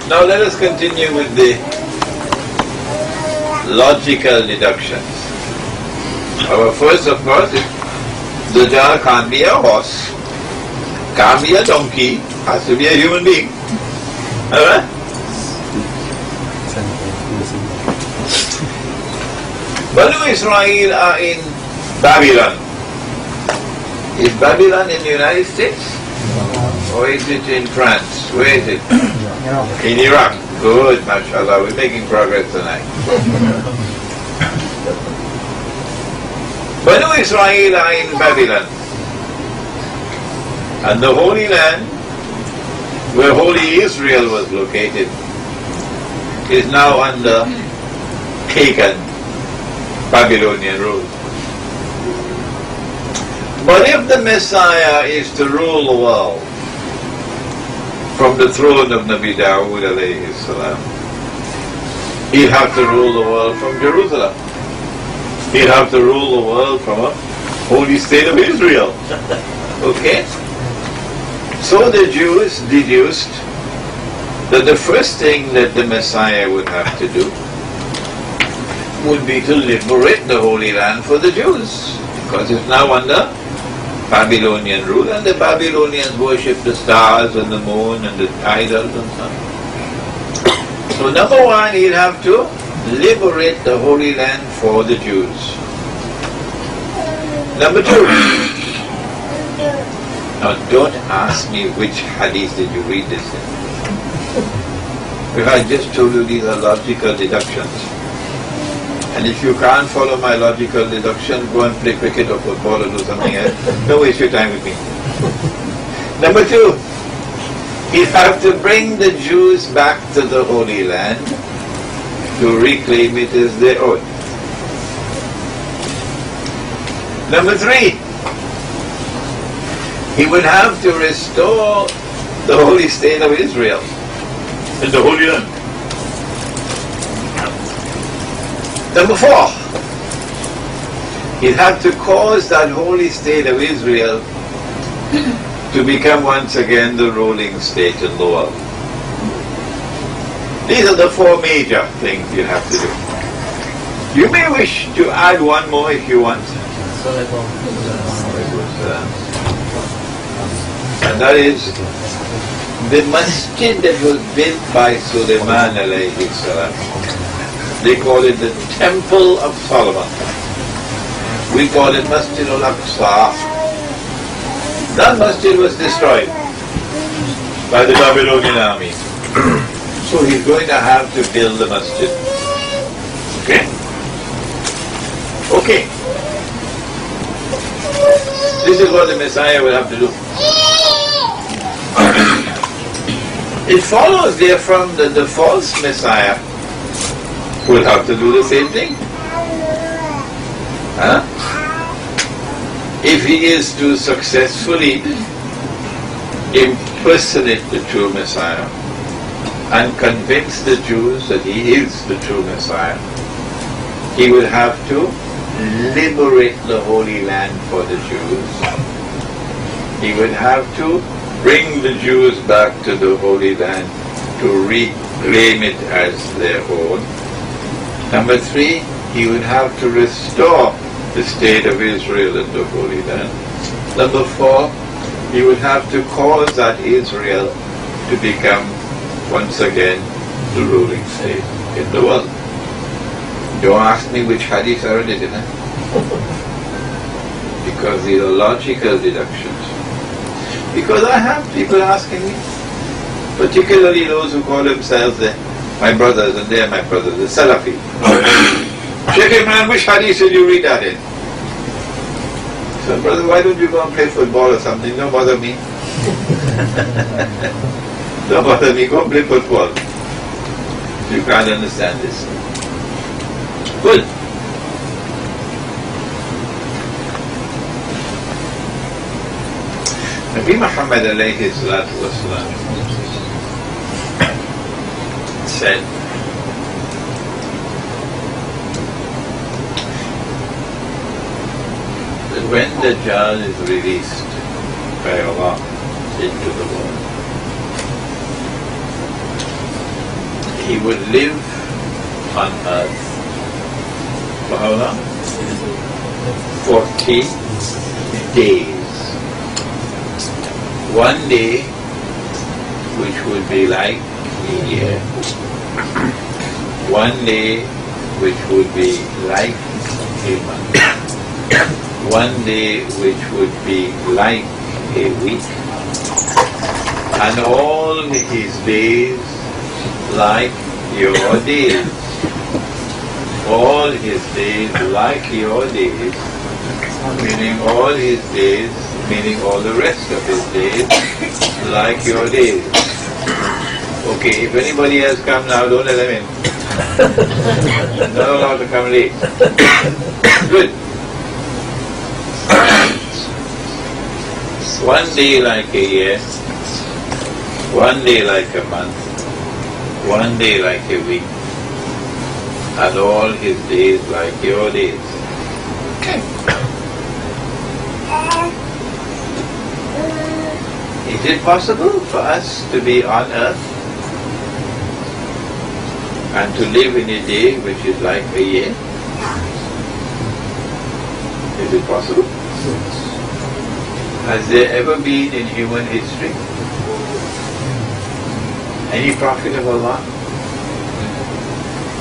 Now let us continue with the logical deductions. Our first, of course, is Dajjal can't be a horse, can't be a donkey, has to be a human being. Alright? Banu Israel are in Babylon. Is Babylon in the United States? Or is it in France? Where is it? In Iraq. Good, mashallah. We're making progress tonight. Banu Israel are in Babylon. And the Holy Land, where Holy Israel was located, is now under pagan Babylonian rule. But if the Messiah is to rule the world from the throne of Nabi Dawood alayhi salam, he'll have to rule the world from Jerusalem. He'll have to rule the world from a holy state of Israel. Okay? So the Jews deduced that the first thing that the Messiah would have to do would be to liberate the Holy Land for the Jews, because it's now under Babylonian rule, and the Babylonians worship the stars and the moon and the idols and so on. So number one, he'll have to liberate the Holy Land for the Jews. Number two, now don't ask me which hadith did you read this in. Because I just told you these are logical deductions. And if you can't follow my logical deduction, go and play cricket or football or do something else. Don't waste your time with me. Number two, he'll have to bring the Jews back to the Holy Land to reclaim it as their own. Number three, he would have to restore the holy state of Israel in the Holy Land. Number four, he'd have to cause that holy state of Israel to become once again the ruling state in the world. These are the four major things you have to do. You may wish to add one more if you want. And that is the masjid that was built by Sulaiman alayhi salam. They call it the Temple of Solomon. We call it Masjid al-Aqsa. That masjid was destroyed by the Babylonian army. So he's going to have to build the masjid. Okay? Okay. This is what the Messiah will have to do. It follows therefrom that the false Messiah will have to do the same thing. Huh? If he is to successfully impersonate the true Messiah and convince the Jews that he is the true Messiah, he will have to liberate the Holy Land for the Jews. He would have to bring the Jews back to the Holy Land to reclaim it as their own. Number three, he would have to restore the state of Israel in the Holy Land. Number four, he would have to cause that Israel to become once again the ruling state in the world. Don't ask me which hadith I read it in, because these are logical deductions. Because I have people asking me, particularly those who call themselves my brothers, and they are my brothers, the Salafi. Sheikh Imran, which hadith did you read that in? So, brother, why don't you go and play football or something? Don't bother me. Don't bother me, go and play football. You can't understand this. Good. Nabi Muhammad alayhi salatu wasalam said, that when Dajjal is released by Allah into the world, he would live on earth for how long? 40 days. One day which would be like a year. One day which would be like a month. One day which would be like a week. And all his days like your days. All his days like your days, meaning all his days, meaning all the rest of his days like your days. Okay, if anybody else come now, don't let them in. Not allowed to come late. Good. One day like a year, one day like a month, one day like a week, and all his days like your days. Okay. Is it possible for us to be on earth and to live in a day which is like a year? Is it possible? Has there ever been in human history any prophet of Allah,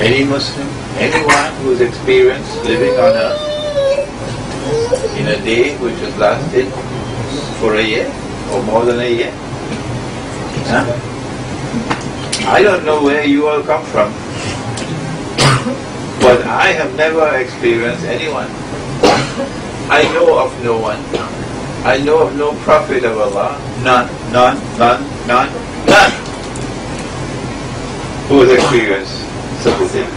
any Muslim, anyone who has experienced living on earth in a day which has lasted for a year or more than a year? Huh? I don't know where you all come from, but I have never experienced anyone. I know of no one. I know of no prophet of Allah, none, who has experienced such a thing.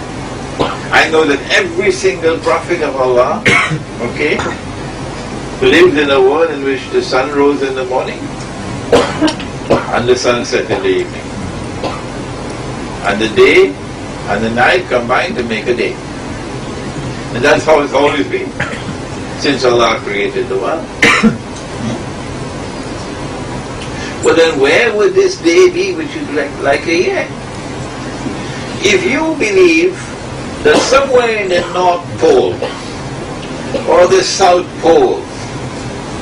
I know that every single prophet of Allah, okay, lived in a world in which the sun rose in the morning and the sun set in the evening. And the day and the night combined to make a day. And that's how it's always been, since Allah created the world. Well then where would this day be which is like a year? If you believe that somewhere in the North Pole or the South Pole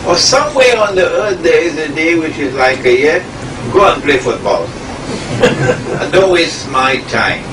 or somewhere on the earth there is a day which is like a year, go and play football. And don't waste my time.